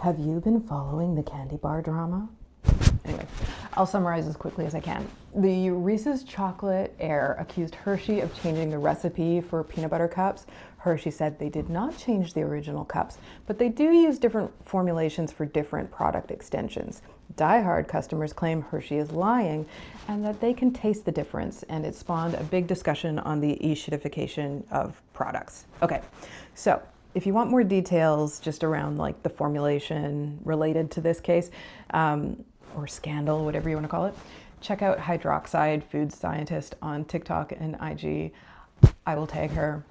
Have you been following the candy bar drama? Anyway, I'll summarize as quickly as I can. The Reese's Chocolate Air accused Hershey of changing the recipe for peanut butter cups. Hershey said they did not change the original cups, but they do use different formulations for different product extensions. Die-hard customers claim Hershey is lying and that they can taste the difference, and it spawned a big discussion on the e-shittification of products. Okay, so if you want more details just around like the formulation related to this case, or scandal, whatever you want to call it, check out Hydroxide Food Scientist on TikTok and IG. I will tag her.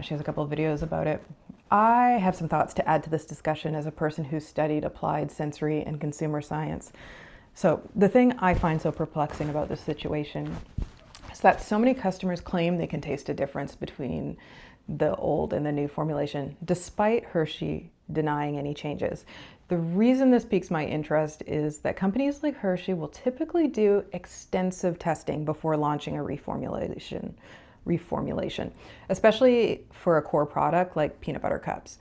She has a couple of videos about it. I have some thoughts to add to this discussion as a person who studied applied sensory and consumer science. So the thing I find so perplexing about this situation is that so many customers claim they can taste a difference between the old and the new formulation, despite Hershey denying any changes. The reason this piques my interest is that companies like Hershey will typically do extensive testing before launching a reformulation, especially for a core product like peanut butter cups.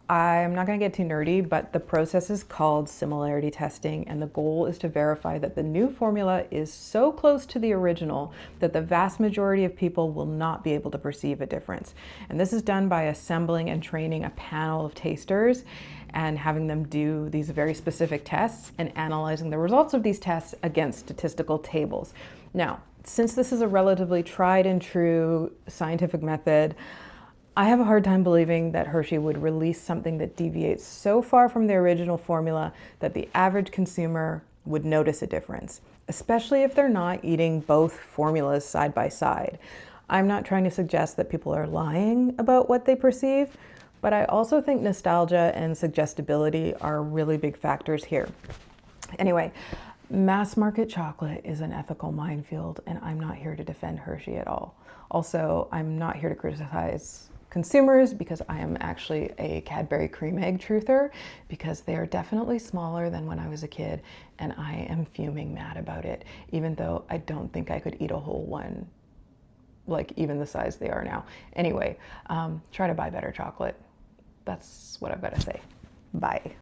I'm not going to get too nerdy, but the process is called similarity testing, and the goal is to verify that the new formula is so close to the original that the vast majority of people will not be able to perceive a difference. And this is done by assembling and training a panel of tasters and having them do these very specific tests and analyzing the results of these tests against statistical tables. Now, since this is a relatively tried and true scientific method, I have a hard time believing that Hershey would release something that deviates so far from the original formula that the average consumer would notice a difference, especially if they're not eating both formulas side by side. I'm not trying to suggest that people are lying about what they perceive, but I also think nostalgia and suggestibility are really big factors here. Anyway, mass market chocolate is an ethical minefield, and I'm not here to defend Hershey at all. Also, I'm not here to criticize consumers because I am actually a Cadbury cream egg truther, because they are definitely smaller than when I was a kid, and I am fuming mad about it, even though I don't think I could eat a whole one, like even the size they are now. Anyway, try to buy better chocolate. That's what I've got to say. Bye.